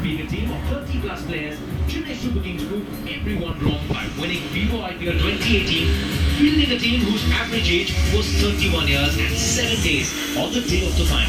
Being a team of 30 plus players, Chennai Super Kings proved everyone wrong by winning vivo IPL 2018, fielding a team whose average age was 31 years and 7 days on the day of the final.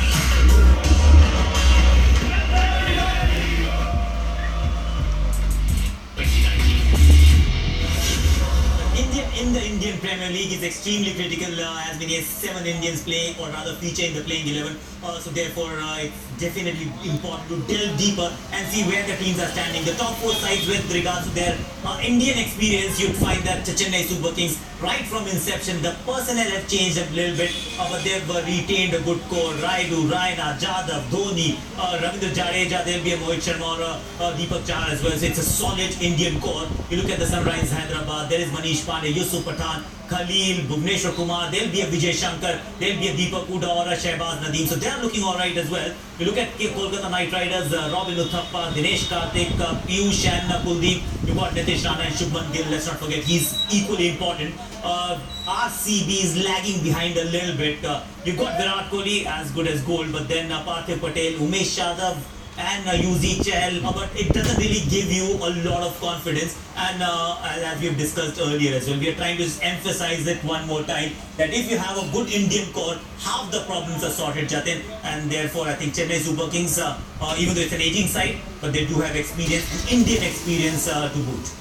In the Indian Premier League is extremely critical as many as 7 Indians play or rather feature in the playing 11. So therefore it's definitely important to delve deeper and see where the teams are standing. The top 4 sides with regards to their Indian experience, you'd find that Chennai Super Kings right from inception, the personnel have changed a little bit, but they've retained a good core. Raidu, Raina, Jadhav, Dhoni, Ravindra Jadeja, there'll be a Mohit Sharma or Deepak Chahar as well. So it's a solid Indian core. You look at the Sunrisers Hyderabad, there is Manish Pandey, Yusuf Pathan, Khalil, Bhuvneshwar Kumar, there'll be a Vijay Shankar, there'll be a Deepak Huda or a Shehbaz Nadeem. So they're looking alright as well. You look at Kolkata Knight Riders, Robin Uthappa, Dinesh Karthik, Piyush and Kuldeep. You've got Nitish Rana and Shubman Gill, let's not forget, he's equally important. RCB is lagging behind a little bit. You've got Virat Kohli, as good as gold, but then Parthiv Patel, Umesh Yadav and Yuzi Chahal, but it doesn't really give you a lot of confidence. And as we've discussed earlier as well, we are trying to just emphasize it one more time, that if you have a good Indian core, half the problems are sorted, Jatin. And therefore I think Chennai Super Kings, even though it's an aging side, but they do have experience, Indian experience to boot.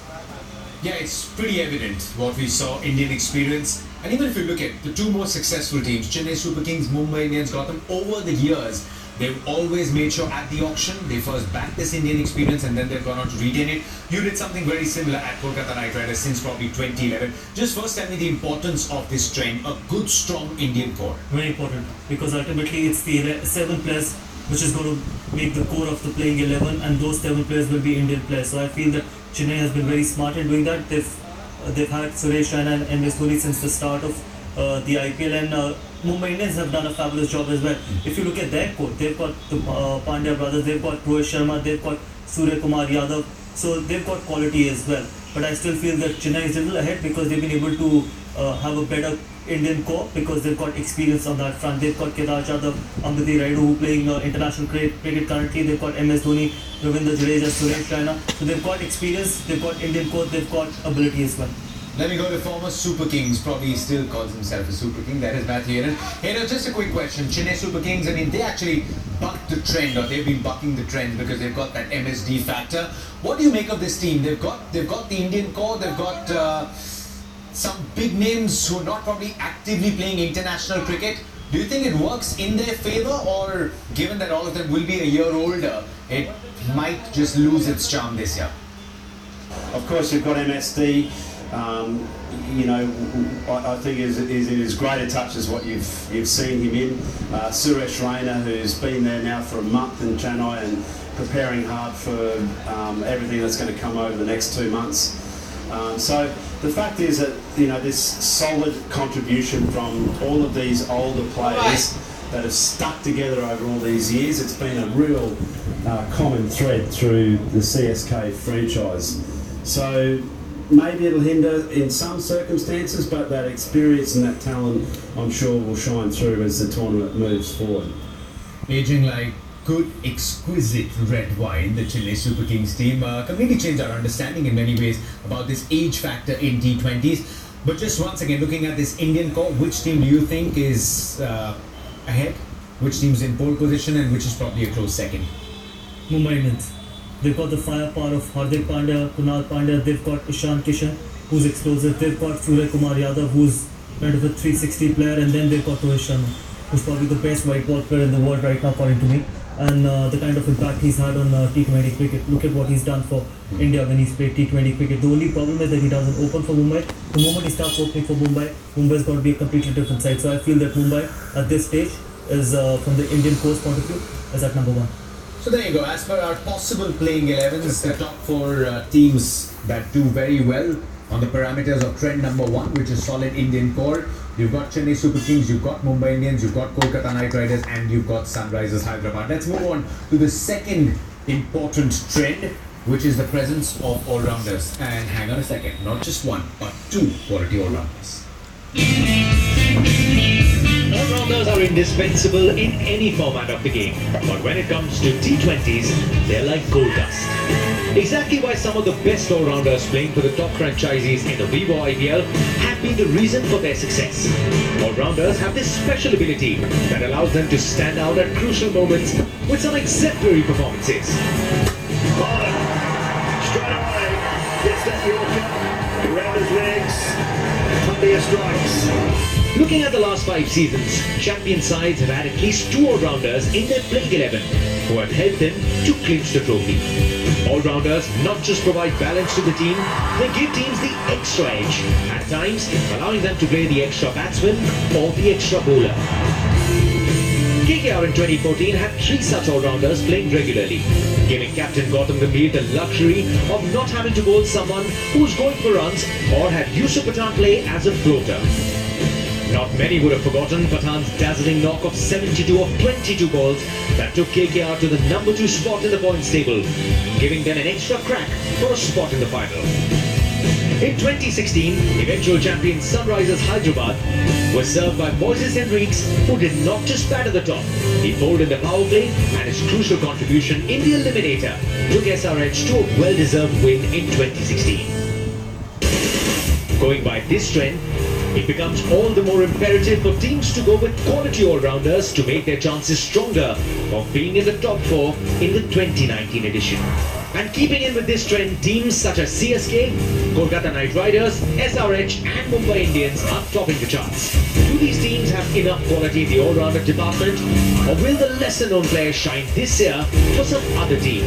Yeah, it's pretty evident what we saw, Indian experience. And even if you look at the 2 most successful teams, Chennai Super Kings, Mumbai Indians, got them over the years. They've always made sure at the auction, they first backed this Indian experience and then they've gone on to retain it. You did something very similar at Kolkata Knight Riders since probably 2011. Just first tell me the importance of this trend, a good, strong Indian core. Very important, because ultimately it's the 7 players which is going to make the core of the playing 11, and those 7 players will be Indian players. So I feel that Chennai has been very smart in doing that. They've had Suresh Raina and MS Dhoni since the start of the IPL, and Mumbai Indians have done a fabulous job as well. If you look at their core, they've got the Pandya brothers, they've got Rohit Sharma, they've got Surya Kumar Yadav, so they've got quality as well. But I still feel that Chennai is a little ahead because they've been able to have a better Indian core, because they've got experience on that front. They've got Kedar Jadhav, Ambati Raidu, who playing international cricket currently. They've got MS Dhoni, Ravindra Jadeja, Suresh Raina. So they've got experience, they've got Indian core, they've got ability as well. Let me go to former Super Kings, probably still calls himself a Super King, that is Matthew Hayden. Hayden, just a quick question. Chennai Super Kings, I mean, they actually bucked the trend, or they've been bucking the trend because they've got that MSD factor. What do you make of this team? They've got the Indian core, they've got some big names who are not probably actively playing international cricket. Do you think it works in their favour, or given that all of them will be a year older, it might just lose its charm this year? Of course, you've got MSD. You know, I think is in as great a touch as what you've seen him in. Suresh Raina, who's been there now for a month in Chennai and preparing hard for everything that's going to come over the next 2 months. So the fact is that, you know, this solid contribution from all of these older players that have stuck together over all these years, it's been a real common thread through the CSK franchise. So maybe it'll hinder in some circumstances, but that experience and that talent, I'm sure, will shine through as the tournament moves forward. Aging like good, exquisite red wine, the Chennai Super Kings team completely changed our understanding in many ways about this age factor in T20s. But just once again, looking at this Indian core, which team do you think is ahead? Which team's in pole position, and which is probably a close second? Mumbai Indians. They've got the firepower of Hardik Pandya, Kunal Pandya, they've got Ishan Kishan, who's explosive, they've got Surya Kumar Yadav, who's kind of a 360 player, and then they've got Rohit Sharma, who's probably the best white ball player in the world right now, according to me. And the kind of impact he's had on T20 cricket. Look at what he's done for India when he's played T20 cricket. The only problem is that he doesn't open for Mumbai. The moment he starts opening for Mumbai, Mumbai's got to be a completely different side. So I feel that Mumbai at this stage is, from the Indian course point of view, is at number 1. So there you go. As per our possible playing 11s, the top 4 teams that do very well on the parameters of trend number 1, which is solid Indian core. You've got Chennai Super Kings, you've got Mumbai Indians, you've got Kolkata Knight Riders, and you've got Sunrisers Hyderabad. Let's move on to the second important trend, which is the presence of all-rounders. And hang on a second, not just 1, but 2 quality all-rounders. All-round all-rounders are indispensable in any format of the game. But when it comes to T20s, they're like gold dust. Exactly why some of the best all-rounders playing for the top franchises in the vivo IPL have been the reason for their success. All-rounders have this special ability that allows them to stand out at crucial moments with some exemplary performances. Bowler, straight away, gets that Yorker, around his legs, clear strikes. Looking at the last 5 seasons, champion sides have had at least 2 all-rounders in their playing 11 who have helped them to clinch the trophy. All-rounders not just provide balance to the team, they give teams the extra edge, at times allowing them to play the extra batsman or the extra bowler. KKR in 2014 had 3 such all-rounders playing regularly, giving Captain Gautam Gambhir the luxury of not having to bowl someone who's going for runs or had Yusuf Pathan play as a floater. Not many would have forgotten Pathan's dazzling knock of 72 of 22 balls that took KKR to the number 2 spot in the points table, giving them an extra crack for a spot in the final. In 2016, eventual champion Sunrisers Hyderabad was served by Moises Henriques, who did not just bat at the top. He bowled in the power play, and his crucial contribution in the eliminator took SRH to a well-deserved win in 2016. Going by this trend, it becomes all the more imperative for teams to go with quality all-rounders to make their chances stronger of being in the top 4 in the 2019 edition. And keeping in with this trend, teams such as CSK, Kolkata Knight Riders, SRH and Mumbai Indians are topping the charts. Do these teams have enough quality in the all-rounder department, or will the lesser-known players shine this year for some other team?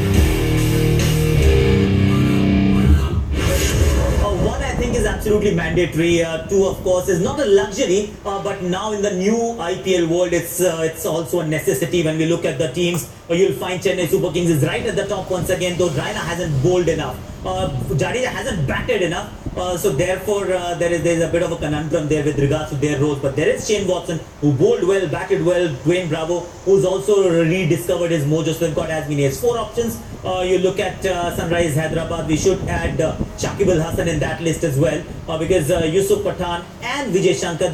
One I think is absolutely mandatory. Two, of course, is not a luxury, but now in the new IPL world, it's also a necessity. When we look at the teams, you'll find Chennai Super Kings is right at the top once again, though Raina hasn't bowled enough. Jadeja hasn't batted enough, so therefore there's a bit of a conundrum there with regards to their roles. But there is Shane Watson, who bowled well, batted well, Dwayne Bravo, who's also rediscovered his mojo, so they've got as many as 4 options. You look at Sunrise Hyderabad, we should add Shakib Al Hasan in that list as well, because Yusuf Pathan and Vijay Shankar,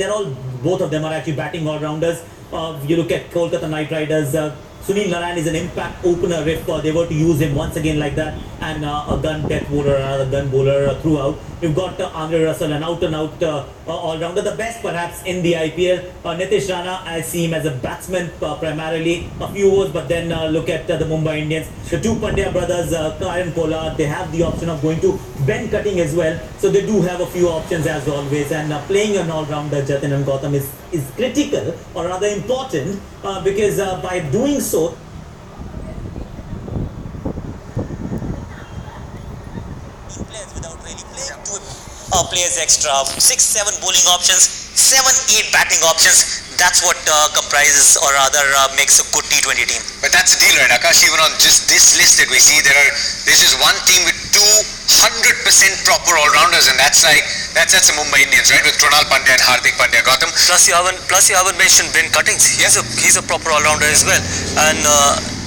both of them are actually batting all-rounders. You look at Kolkata Knight Riders, Sunil Narayan is an impact opener if they were to use him once again like that, and a gun death bowler, another gun bowler throughout. You've got Andre Russell, an out-and-out all-rounder, the best perhaps in the IPL. Nitish Rana, I see him as a batsman primarily, a few overs, but then look at the Mumbai Indians. The 2 Pandya brothers, Karan Kolar, they have the option of going to Ben Cutting as well, so they do have a few options as always, and playing an all-rounder, Jatin and Gautam, is critical, or rather important, because by doing so, players without really playing players extra, 6-7 bowling options, 7-8 batting options. That's what comprises, or rather makes a good T20 team. But that's the deal, right, Akash? Even on just this list that we see, there's just one team with 200% proper all-rounders, and that's the Mumbai Indians, right? With Krunal Pandya and Hardik Pandya, Gautam. Plus you haven't mentioned Ben Cuttings. He's a proper all-rounder as well. And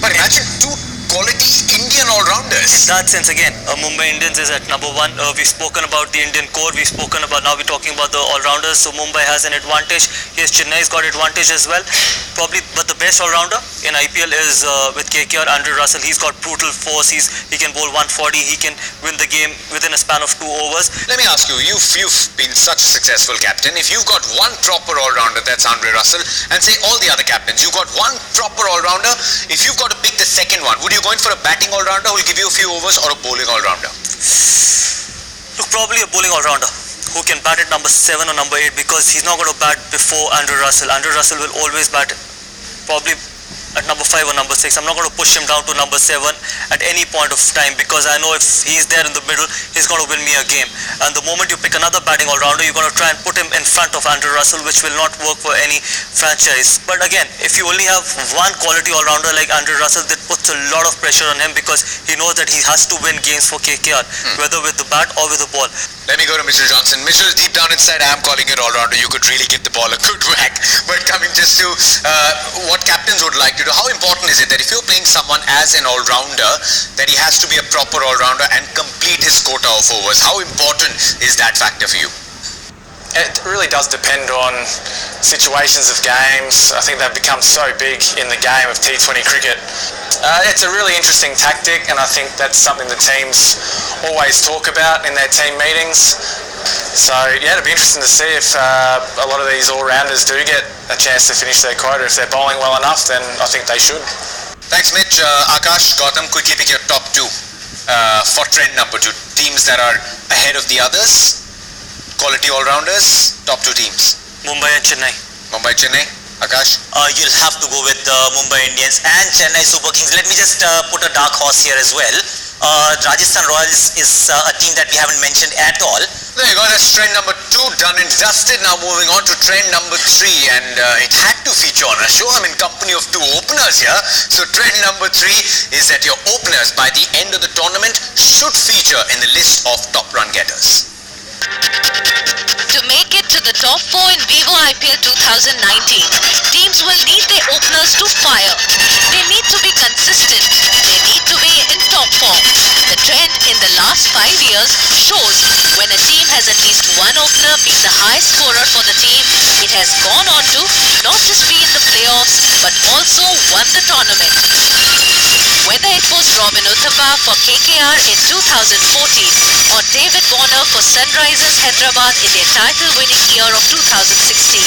but imagine 2 quality Indian all-rounders. In that sense, again, Mumbai Indians is at number 1. We've spoken about the Indian core. Now we're talking about the all-rounders. So Mumbai has an advantage. Yes, Chennai's got advantage as well. Probably, but the best all-rounder in IPL is with KKR, Andre Russell. He's got brutal force. He can bowl 140. He can win the game within a span of 2 overs. Let me ask you, you've been such a successful captain. If you've got one proper all-rounder, that's Andre Russell, and say all the other captains, you've got one proper all-rounder. If you've got to pick the second one, would you go in for a batting all-rounder who will give you a few overs, or a bowling all-rounder? Look, probably a bowling all-rounder who can bat at number 7 or number 8, because he's not going to bat before Andre Russell. Andre Russell will always bat probably at number 5 or number 6. I'm not going to push him down to number 7 at any point of time, because I know if he's there in the middle, he's going to win me a game. And the moment you pick another batting all-rounder, you're going to try and put him in front of Andre Russell, which will not work for any franchise. But again, if you only have one quality all-rounder like Andre Russell, that puts a lot of pressure on him, because he knows that he has to win games for KKR, whether with the bat or with the ball. Let me go to Mitchell Johnson. Mitchell, deep down inside, I am calling it all-rounder. You could really give the ball a good whack. But coming just to what captains would like to do, how important is it that if you're playing someone as an all-rounder, that he has to be a proper all-rounder and complete his quota of overs? How important is that factor for you? It really does depend on situations of games. I think they've become so big in the game of T20 cricket. It's a really interesting tactic, and I think that's something the teams always talk about in their team meetings. So yeah, it'll be interesting to see if a lot of these all-rounders do get a chance to finish their quota. If they're bowling well enough, then I think they should. Thanks, Mitch. Akash, Gautam, quickly pick your top two for trend number two. Teams that are ahead of the others, quality all-rounders, top two teams. Mumbai and Chennai. Mumbai, Chennai. Akash? You'll have to go with Mumbai Indians and Chennai Super Kings. Let me just put a dark horse here as well. Rajasthan Royals is a team that we haven't mentioned at all. There you go, that's trend number two done and dusted. Now moving on to trend number three, and it had to feature on our show. I'm in company of two openers here. So trend number three is that your openers by the end of the tournament should feature in the list of top run getters. To make it to the top 4 in Vivo IPL 2019, teams will need their openers to fire. They need to be consistent. They need to be in top form. The trend in the last 5 years shows when a team has at least one opener being the highest scorer for the team, it has gone on to not just be in the playoffs but also won the tournament. Whether it was Robin Uthappa for KKR in 2014 or David Warner for Sunrisers Hyderabad in their title-winning year of 2016.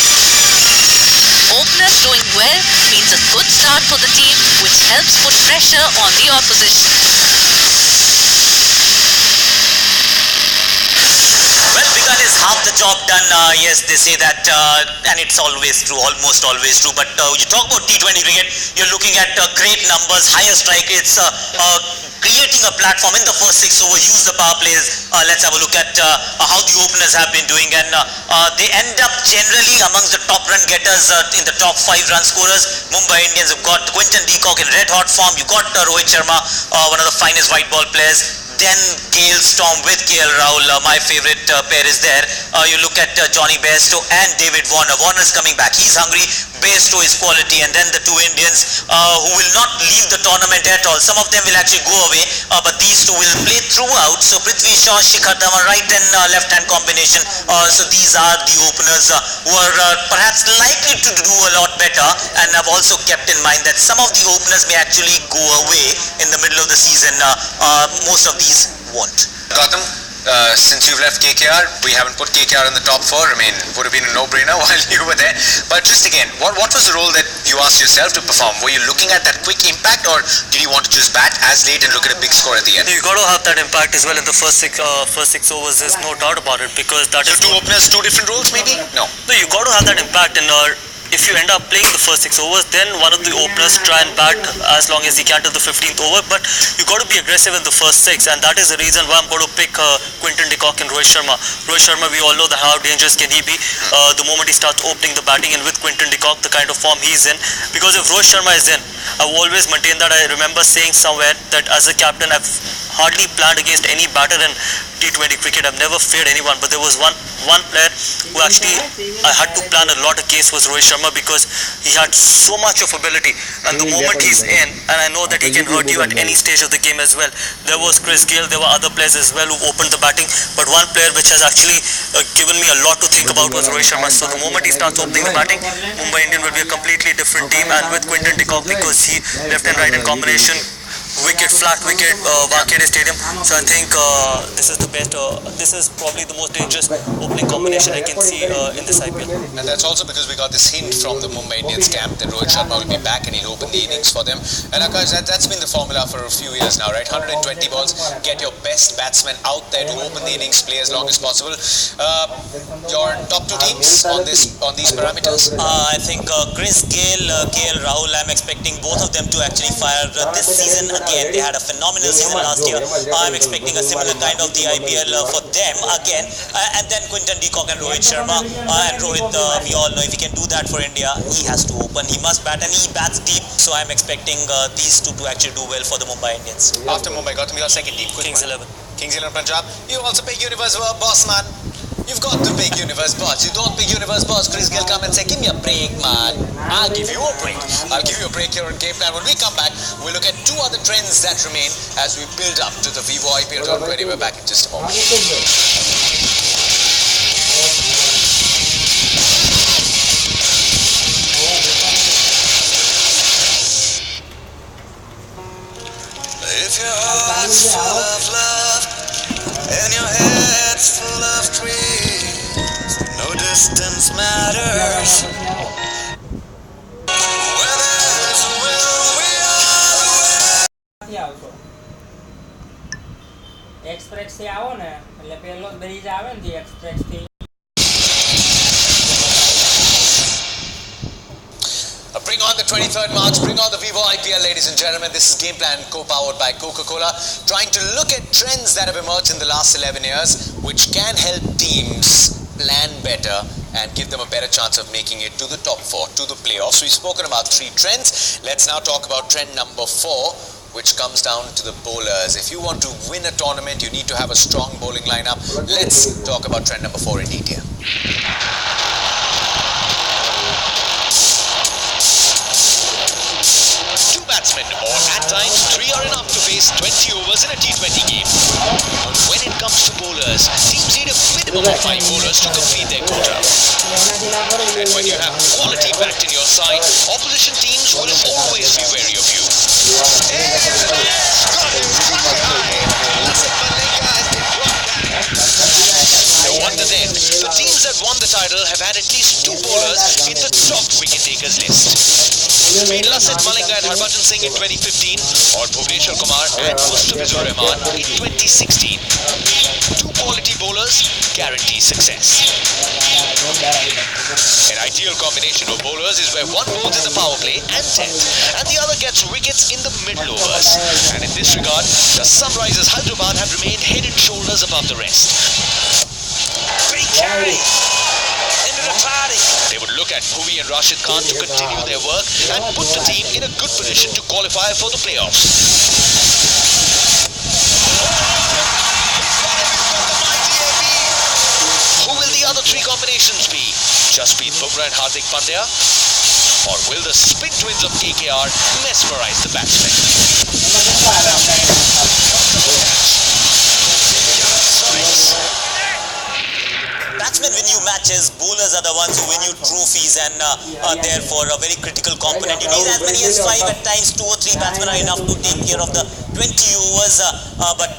Openers doing well means a good start for the team, which helps put pressure on the opposition. Well, begun is half the job done. Yes, they say that, and it's always true, almost always true. But you talk about T20 cricket, you're looking at great numbers, higher strike rates, creating a platform in the first 6 over, use the power plays. Let's have a look at how the openers have been doing, and they end up generally amongst the top run getters in the top 5 run scorers. Mumbai Indians have got Quinton de Kock in red hot form. You got Rohit Sharma, one of the finest white ball players. Then Gale Storm with KL Rahul, my favorite pair is there. You look at Johnny Bairstow and David Warner. Warner's coming back, he's hungry. Bairstow is quality, and then the two Indians who will not leave the tournament at all. Some of them will actually go away, but these two will play throughout. So Prithvi Shaw, Shikhar Dhawan, right and left hand combination. So these are the openers who are perhaps likely to do a lot better, and I've also kept in mind that some of the openers may actually go away in the middle of the season. Most of these won't. Gautam, since you've left KKR, we haven't put KKR in the top 4. I mean, would have been a no-brainer while you were there. But just again, what was the role that you asked yourself to perform? Were you looking at that quick impact, or did you want to just bat as late and look at a big score at the end? You got to have that impact as well in the first six overs. There's no doubt about it, because that is two openers, two different roles, maybe? No. No, you got to have that impact in if you end up playing the first 6 overs, then one of the openers try and bat as long as he can till the 15th over, but you got to be aggressive in the first 6, and that is the reason why I'm going to pick Quinton de Kock and Rohit Sharma. Rohit Sharma, we all know that how dangerous can he be the moment he starts opening the batting, and with Quinton de Kock, the kind of form he's in, because if Rohit Sharma is in, I've always maintained that. I remember saying somewhere that as a captain, I've hardly planned against any batter in T20 cricket. I've never feared anyone, but there was one player who actually I had to plan a lot against, was Rohit Sharma, because he had so much of ability, and the moment he's in, and I know that he can hurt you at any stage of the game as well. There was Chris Gale, there were other players as well who opened the batting, but one player which has actually given me a lot to think about was Rohit Sharma. So the moment he starts opening the batting, Mumbai Indian will be a completely different team, and with Quinton de Kock, because he left and right in combination, wicket, flat wicket, Wankhede Stadium. So I think this is the best, this is probably the most dangerous opening combination I can see in this IPL. And that's also because we got this hint from the Mumbai Indians camp that Rohit Sharma will be back and he'll open the innings for them. And Akash, that's been the formula for a few years now, right? 120 balls, get your best batsmen out there to open the innings, play as long as possible. Your top 2 teams on these parameters? I think Chris Gale, KL Rahul, I'm expecting both of them to actually fire this season. Again, they had a phenomenal season last year. I'm expecting a similar kind of the IPL for them again. And then Quinton de Kock and Rohit Sharma. And Rohit, we all know if he can do that for India, he has to open. He must bat, and he bats deep. So I'm expecting these two to actually do well for the Mumbai Indians. After Mumbai, Gautam, your second team. Kings 11. Kings 11 Punjab. You also pick Universe Boss, man. You've got to pick Universe Boss. You don't pick Universe Boss, Chris Gale come and say, give me a break, man. I'll give you a break. I'll give you a break here on Game Plan. When we come back, we'll look at 2 other trends that remain as we build up to the Vivo IPL tournament. We're back in just a moment. heart's full of love and your head's full of dreams. No distance matters. Where there's a will, we are the way. Express થી આવો ને એટલે પેલો bridge આવે ને જે express થી Bring on the 23rd March, bring on the Vivo IPL, ladies and gentlemen. This is Game Plan co-powered by Coca-Cola, trying to look at trends that have emerged in the last 11 years, which can help teams plan better and give them a better chance of making it to the top 4, to the playoffs. We've spoken about 3 trends. Let's now talk about trend number 4, which comes down to the bowlers. If you want to win a tournament, you need to have a strong bowling lineup. Let's talk about trend number 4 in detail. Batsmen, or at times 3 are enough to face 20 overs in a T20 game. But when it comes to bowlers, teams need a minimum of 5 bowlers to complete their quota. And when you have quality backed in your side, opposition teams will always be wary of you. No wonder then, the teams that won the title have had at least 2 bowlers in the top wicket takers list. Be it Lasith Malinga and Harbhajan Singh in 2015 or Bhuvneshwar Kumar and Mustafizur Rahman in 2016. 2 quality bowlers guarantee success. An ideal combination of bowlers is where one bowls in the power play and 10th, and the other gets wickets in the middle overs. And in this regard, the Sunrisers Hyderabad have remained head and shoulders above the rest. Big carry! Into the party! They would look at Bhuvi and Rashid Khan to continue their work and put the team in a good position to qualify for the playoffs. Who will the other 3 combinations be? Jasprit Bumrah and Hardik Pandya? Or will the spin twins of KKR mesmerize the batsmen? Batsmen win you matches, bowlers are the ones who win you trophies, and are therefore a very critical component. You need as many as 5, at times 2 or 3 batsmen are enough to take care of the 20 overs, but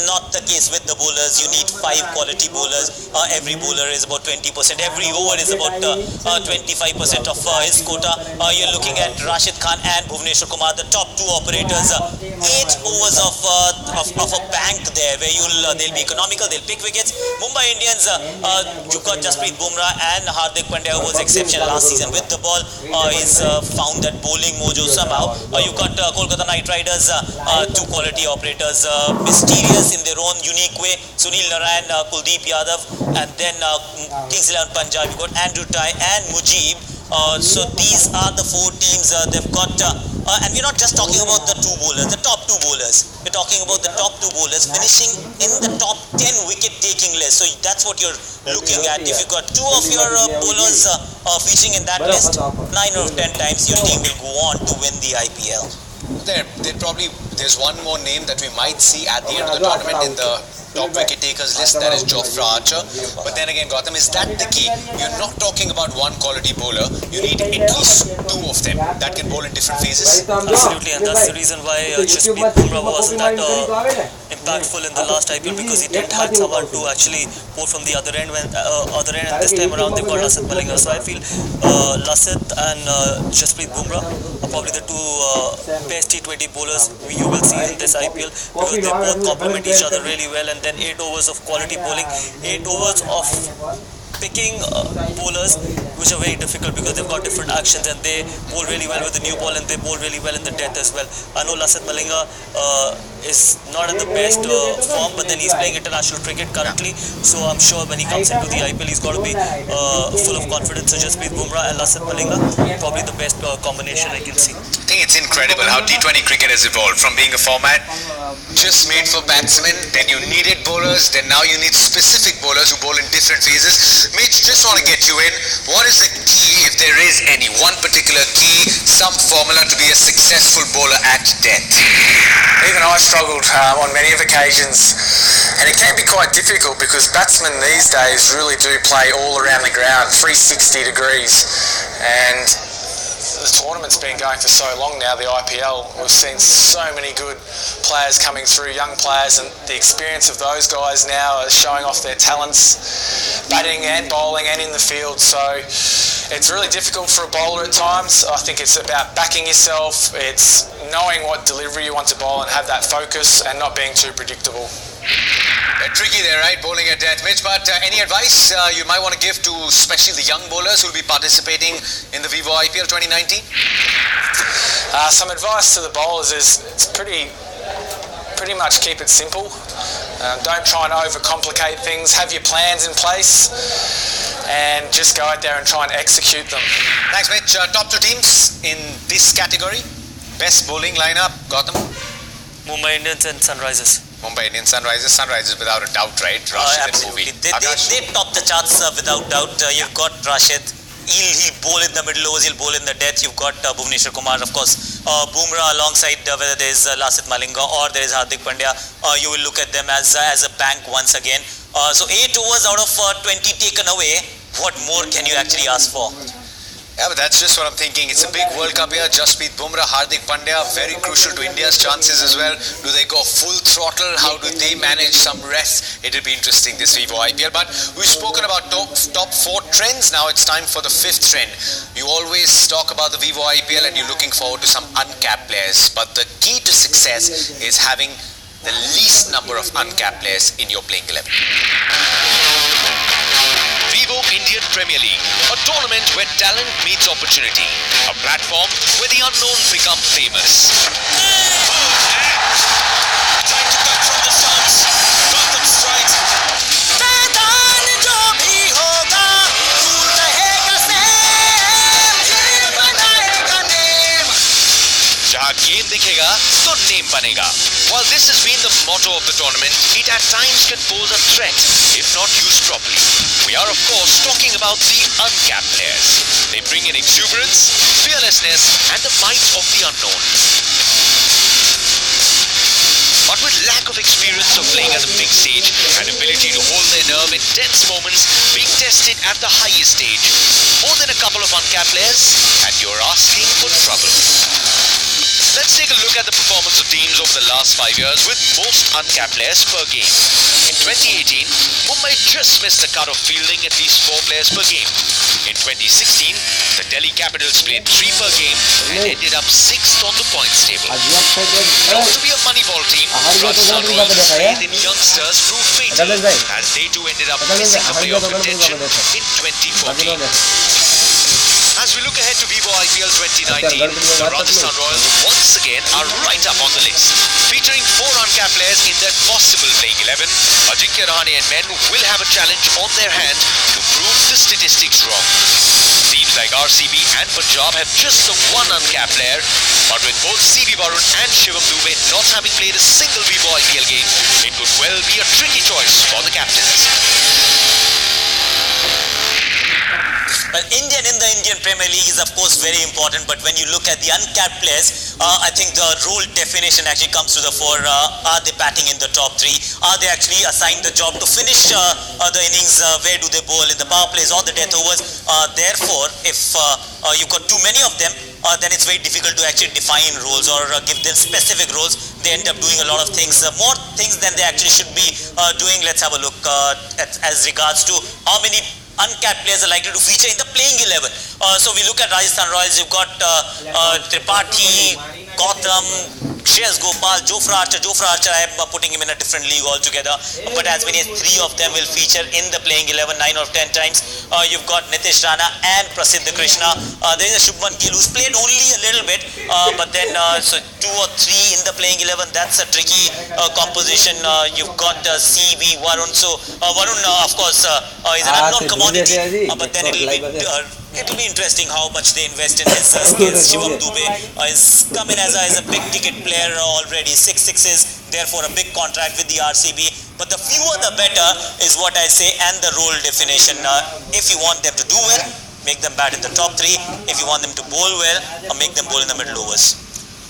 not the case with the bowlers. You need 5 quality bowlers. Every bowler is about 20%. Every over is about 25% of his quota. You're looking at Rashid Khan and Bhuvneshwar Kumar, the top 2 operators. 8 overs of a bank there, where they'll be economical, they'll pick wickets. Mumbai Indians, you've got Jasprit Bumrah and Hardik Pandya, who was exceptional last season with the ball. He's found that bowling mojo somehow. You've got Kolkata Knight Riders, 2 quality operators, mysterious in their own unique way. Sunil Narayan, Kuldeep Yadav, and then Kings 11 Punjab. You've got Andrew Ty and Mujib. So these are the 4 teams they've got, and we're not just talking about the 2 bowlers, the top 2 bowlers. We're talking about the top 2 bowlers finishing in the top 10 wicket-taking list. So that's what you're looking at. If you've got 2 of your bowlers featuring in that list, 9 out of 10 times your team will go on to win the IPL. There's one more name that we might see at the end of the tournament in the top wicket takers list, that is Jofra Archer. But then again, Gautam, is that the key? You're not talking about one quality bowler, you need at least 2 of them that can bowl in different phases. Absolutely, and that's the reason why Jasprit Bumrah wasn't that impactful in the last IPL, because he didn't have someone to actually bowl from the other end, and this time around they've got Lasith Malinga. So I feel Lasith and Jasprit Bumrah are probably the 2 best T20 bowlers you will see in this IPL, because they both complement each other really well. And then 8 overs of quality bowling, 8 overs of picking bowlers, which are very difficult because they've got different actions, and they bowl really well with the new ball and they bowl really well in the death as well. I know Lasith Malinga is not in the best form, but then he's playing international cricket currently, so I'm sure when he comes into the IPL he's got to be full of confidence. So Jasprit Bumrah and Lasith Malinga, probably the best combination I can see. I think it's incredible how T20 cricket has evolved from being a format just made for batsmen, then you needed bowlers, then now you need specific bowlers who bowl in different phases. Mitch, just want to get you in. What is the key, if there is any, one particular key, some formula to be a successful bowler at death? Even I struggled on many of occasions, and it can be quite difficult because batsmen these days really do play all around the ground, 360 degrees, and the tournament's been going for so long now, the IPL. We've seen so many good players coming through, young players, and the experience of those guys now are showing off their talents, batting and bowling and in the field. So it's really difficult for a bowler at times. I think it's about backing yourself, it's knowing what delivery you want to bowl and have that focus and not being too predictable. Tricky there, right? Bowling at death, Mitch. But any advice you might want to give to especially the young bowlers who will be participating in the Vivo IPL 2019? Some advice to the bowlers is it's pretty much keep it simple. Don't try and overcomplicate things. Have your plans in place and just go out there and try and execute them. Thanks, Mitch. Top two teams in this category. Best bowling lineup, Gotham? Mumbai Indians and Sunrisers. Mumbai Indians, Sunrisers without a doubt, right? Rashid and Bhuvi. They top the charts without doubt. You've got Rashid. He'll bowl in the middle overs, he'll bowl in the death. You've got Bhuvneshwar Kumar, of course. Bumrah alongside whether there's Lasith Malinga or there is Hardik Pandya. You will look at them as a bank once again. So 8 overs out of 20 taken away. What more can you actually ask for? Yeah, but that's just what I'm thinking. It's a big World Cup here. Jasprit Bumrah, Hardik Pandya, very crucial to India's chances as well. Do they go full throttle? How do they manage some rest? It'll be interesting this Vivo IPL. But we've spoken about top 4 trends. Now it's time for the 5th trend. You always talk about the Vivo IPL and you're looking forward to some uncapped players. But the key to success is having the least number of uncapped players in your playing 11. Vivo Indian Premier League, a tournament where talent meets opportunity, a platform where the unknown become famous. Time to cut from the stance. Gotham strikes. जहाँ game दिखेगा तो name बनेगा. While this has been the motto of the tournament, it at times can pose a threat if not used properly. We are of course talking about the uncapped players. They bring in exuberance, fearlessness and the might of the unknown. But with lack of experience of playing at the big stage and ability to hold their nerve in tense moments, being tested at the highest stage, more than a couple of uncapped players and you're asking for trouble. Let's take a look at the performance of teams over the last 5 years with most uncapped players per game. In 2018, Mumbai just missed the cut of fielding at least 4 players per game. In 2016, the Delhi Capitals played 3 per game and ended up 6th on the points table. Known to be a moneyball team, Rajasthan Royals' faith in youngsters proved fatal as they too ended up missing the playoff contention in 2014. As we look ahead to Vivo IPL 2019, the Rajasthan Royals once again are right up on the list. Featuring 4 uncapped players in their possible playing 11, Ajinkya Rahane and men will have a challenge on their hand to prove the statistics wrong. Teams like RCB and Punjab have just the 1 uncapped player, but with both CB Varun and Shivam Dube not having played a single Vivo IPL game, it could well be a tricky choice for the captains. Well, Indian in the Indian Premier League is of course very important, but when you look at the uncapped players, I think the role definition actually comes to the fore. Are they batting in the top 3? Are they actually assigned the job to finish the innings? Where do they bowl in the power plays or the death overs? Therefore, if you've got too many of them, then it's very difficult to actually define roles or give them specific roles. They end up doing a lot of things, more things than they actually should be doing. Let's have a look as regards to how many uncapped players are likely to feature in the playing 11. So we look at Rajasthan Royals, you've got Tripathi, Gotham, Shreyas Gopal, Jofra Archer, I am putting him in a different league altogether, but as many as 3 of them will feature in the playing 11 9 or 10 times. You've got Nitish Rana and Prasidh Krishna. There is a Shubman Gill who's played only a little bit, but then so 2 or 3 in the playing 11, that's a tricky composition. You've got CB Varun, so Varun of course is an unknown commodity, but then it'll be interesting how much they invest in his skills. Shivam Dube is come in as a big ticket player already, 6 sixes, therefore a big contract with the RCB. But the fewer the better is what I say, and the role definition. If you want them to do well, make them bat in the top 3. If you want them to bowl well, make them bowl in the middle overs.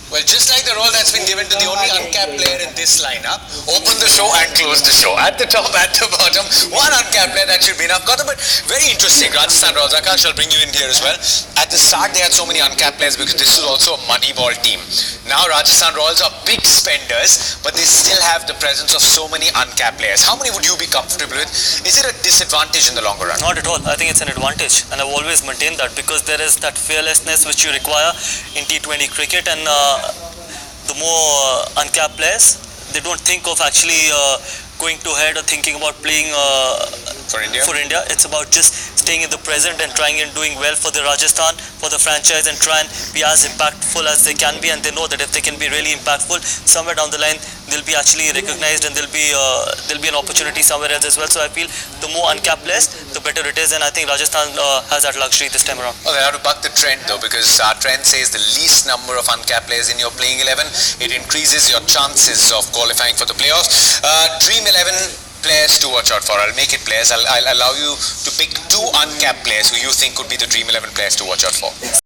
Well, just like the role that's been given to the only uncapped player in this lineup, open the show and close the show. At the top, at the bottom, one uncapped player, that should be enough. Gautam, but very interesting. Rajasthan Royals, Akash, I'll bring you in here as well. At the start, they had so many uncapped players because this is also a money ball team. Now, Rajasthan Royals are big spenders, but they still have the presence of so many uncapped players. How many would you be comfortable with? Is it a disadvantage in the longer run? Not at all. I think it's an advantage, and I've always maintained that because there is that fearlessness which you require in T20 cricket, and the more uncapped players, they don't think of actually going to head or thinking about playing for India. It's about just staying in the present and trying and doing well for the Rajasthan, for the franchise, and try and be as impactful as they can be. And they know that if they can be really impactful, somewhere down the line they'll be actually recognized, and there'll be an opportunity somewhere else as well. So I feel the more uncapped players, the better it is, and I think Rajasthan has that luxury this time around. Well, they have to buck the trend though, because our trend says the least number of uncapped players in your playing 11, it increases your chances of qualifying for the playoffs. Dream 11 players to watch out for. I'll make it players. I'll allow you to pick 2 uncapped players who you think could be the Dream 11 players to watch out for.